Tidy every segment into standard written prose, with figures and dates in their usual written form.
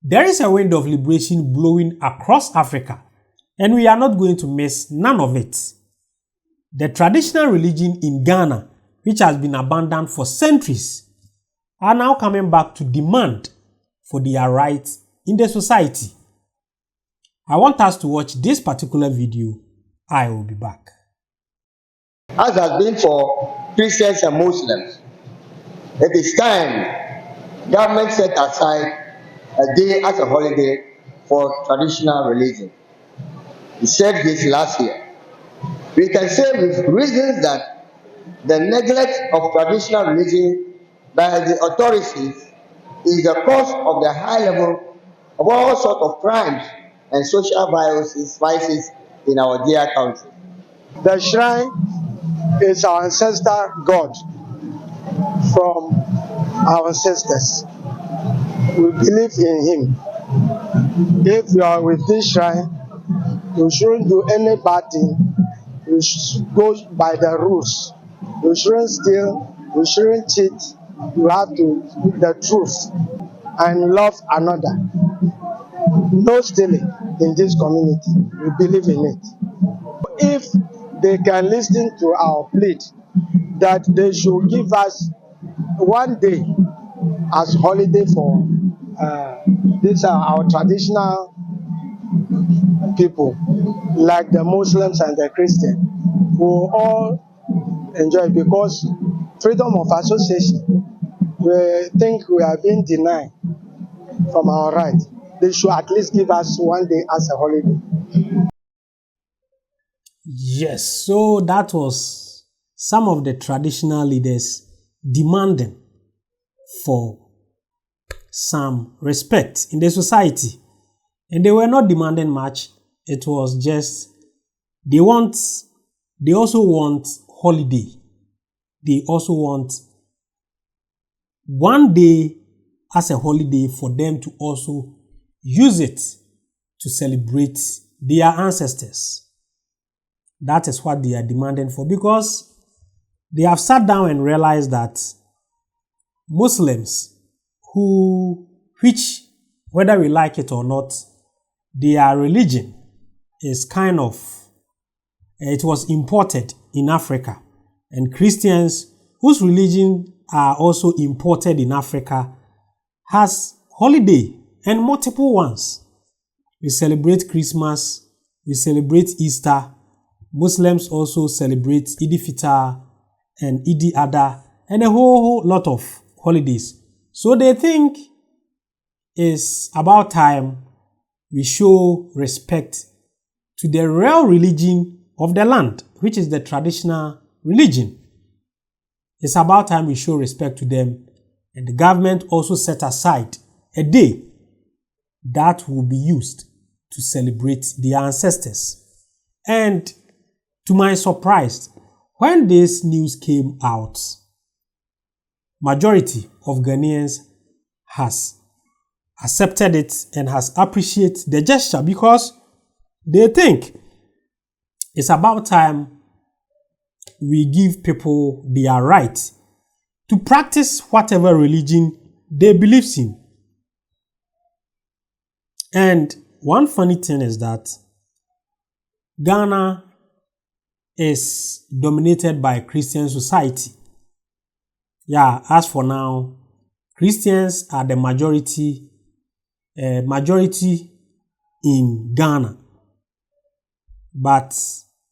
There is a wind of liberation blowing across Africa, and we are not going to miss none of it. The traditional religion in Ghana, which has been abandoned for centuries, are now coming back to demand for their rights in the society. I want us to watch this particular video. I will be back. As has been for Christians and Muslims, it is time government set aside a day as a holiday for traditional religion. We said this last year. We can say with reasons that the neglect of traditional religion by the authorities is the cause of the high level of all sorts of crimes and social vices in our dear country. The shrine is our ancestor God from our ancestors. We believe in him. If you are with this shrine, you shouldn't do any bad thing. You should go by the rules. You shouldn't steal. You shouldn't cheat. You have to speak the truth and love another. No stealing in this community. We believe in it. If they can listen to our plea that they should give us one day as holiday for these are our traditional people, like the Muslims and the Christians, who all enjoy it because freedom of association. We think we are being denied from our right. They should at least give us one day as a holiday. Yes, so that was some of the traditional leaders demanding for some respect in the society. And they were not demanding much. It was just, they also want holiday. They also want one day as a holiday for them to also use it to celebrate their ancestors. That is what they are demanding for, because they have sat down and realized that Muslims which, whether we like it or not, their religion is kind of, it was imported in Africa. And Christians, whose religion are also imported in Africa, has holiday and multiple ones. We celebrate Christmas, we celebrate Easter. Muslims also celebrate Eid al-Fitr and Eid al-Adha and a whole lot of holidays. So they think it's about time we show respect to the real religion of the land, which is the traditional religion. It's about time we show respect to them, and the government also set aside a day that will be used to celebrate their ancestors. And to my surprise, when this news came out, majority of Ghanaians has accepted it and has appreciated the gesture, because they think it's about time we give people their right to practice whatever religion they believe in. And one funny thing is that Ghana is dominated by Christian society. Yeah, as for now, Christians are the majority in Ghana. But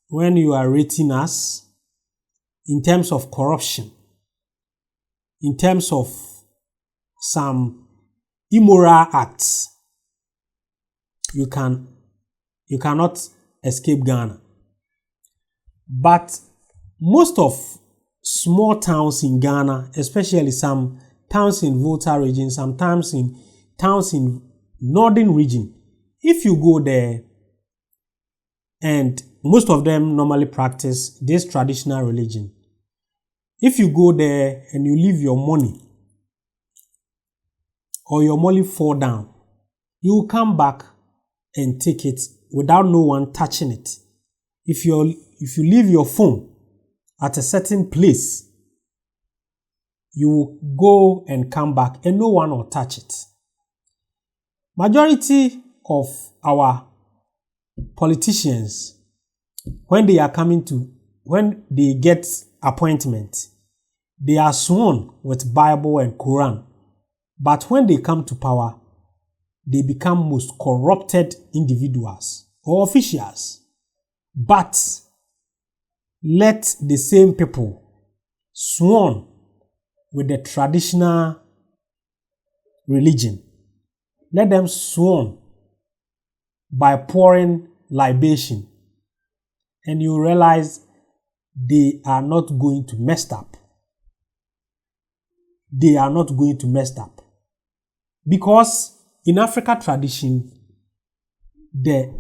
when you are rating us in terms of corruption, in terms of some immoral acts, you cannot escape Ghana. But most of small towns in Ghana, especially some towns in Volta region, sometimes in towns in northern region, if you go there, and most of them normally practice this traditional religion, if you go there and you leave your money or your money fall down, you will come back and take it without no one touching it. If you leave your phone at a certain place, you will go and come back and no one will touch it. Majority of our politicians, when they get appointment, they are sworn with Bible and Quran. But when they come to power, they become most corrupted individuals or officials. But let the same people sworn with the traditional religion, let them sworn by pouring libation, and you realize they are not going to mess up. They are not going to mess up. Because in African tradition, the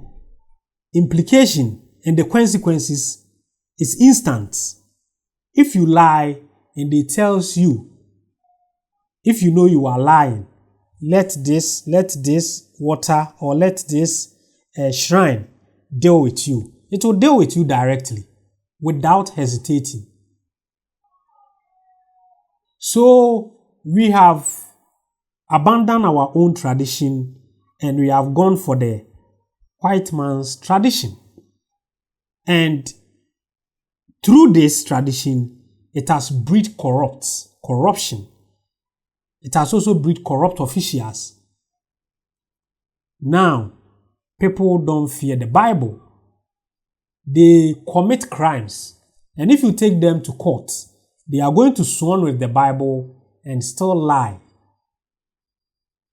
implication and the consequences is instant. If you lie and they tells you, if you know you are lying, let this water or let this shrine deal with you. It will deal with you directly without hesitating. So we have abandoned our own tradition and we have gone for the white man's tradition. And through this tradition, it has breed corruption. It has also breed corrupt officials. Now, people don't fear the Bible. They commit crimes. And if you take them to court, they are going to sworn with the Bible and still lie.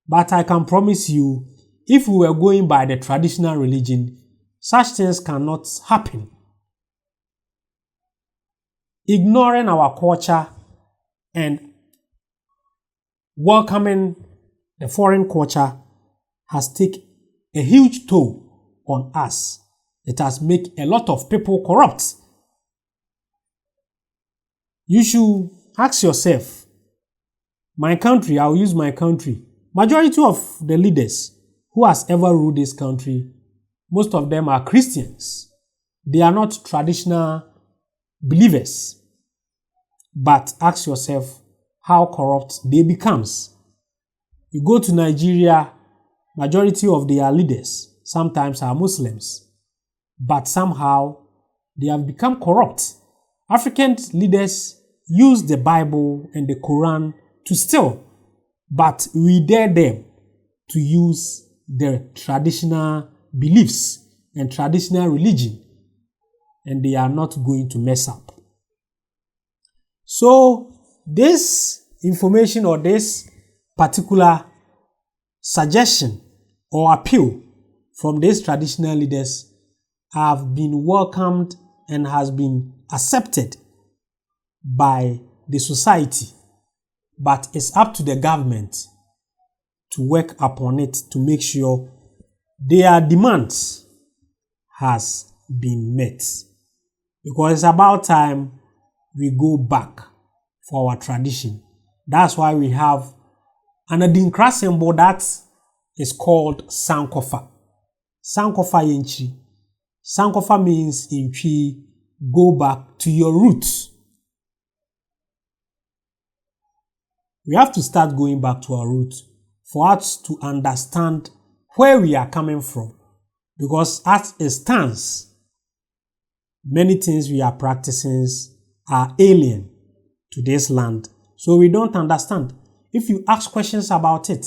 But I can promise you, if we were going by the traditional religion, such things cannot happen. Ignoring our culture and welcoming the foreign culture has taken a huge toll on us. It has made a lot of people corrupt. You should ask yourself, my country, I'll use my country. Majority of the leaders who has ever ruled this country, most of them are Christians. They are not traditional believers. But ask yourself how corrupt they becomes. You go to Nigeria, majority of their leaders sometimes are Muslims, but somehow they have become corrupt. African leaders use the Bible and the Quran to steal, but we dare them to use their traditional beliefs and traditional religion, and they are not going to mess up. So this information or this particular suggestion or appeal from these traditional leaders have been welcomed and has been accepted by the society, but it's up to the government to work upon it to make sure their demands has been met, because it's about time we go back for our tradition. That's why we have an De-Graft symbol that is called Sankofa. Sankofa Yenchi. Sankofa means in Twi, go back to your roots. We have to start going back to our roots for us to understand where we are coming from. Because as it stands, many things we are practicing are alien to this land. So we don't understand. If you ask questions about it,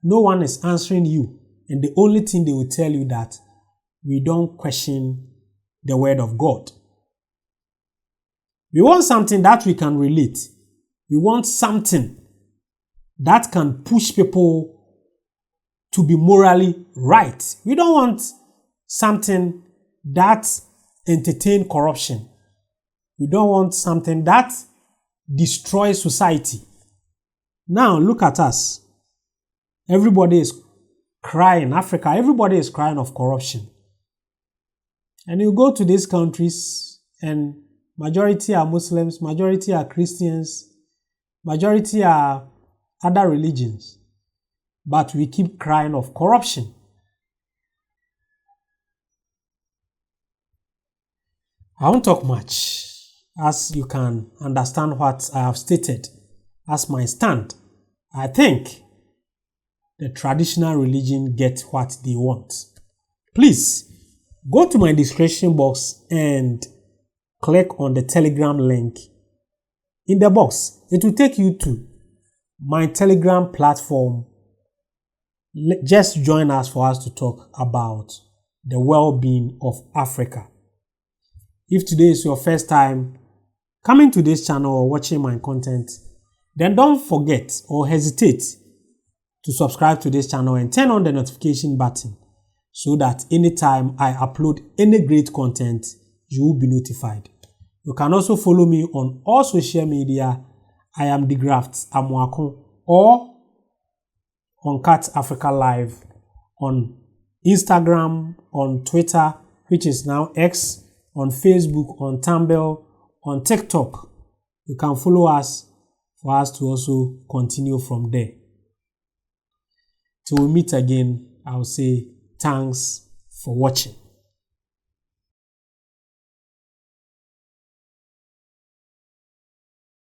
no one is answering you. And the only thing they will tell you that we don't question the word of God. We want something that we can relate. We want something that can push people to be morally right. We don't want something that entertains corruption. We don't want something that destroys society. Now look at us. Everybody is crying. Africa, everybody is crying of corruption. And you go to these countries and majority are Muslims, majority are Christians, majority are other religions. But we keep crying of corruption. I won't talk much, as you can understand what I have stated as my stand. I think the traditional religion get what they want. Please go to my description box and click on the Telegram link in the box. It will take you to my Telegram platform. Just join us for us to talk about the well-being of Africa. If today is your first time coming to this channel or watching my content, then don't forget or hesitate to subscribe to this channel and turn on the notification button so that anytime I upload any great content, you will be notified. You can also follow me on all social media. I am De-Graft Amoako, or on Cat Africa Live on Instagram, on Twitter, which is now X, on Facebook, on Tumblr, on TikTok. You can follow us for us to also continue from there. Till we meet again, I'll say thanks for watching.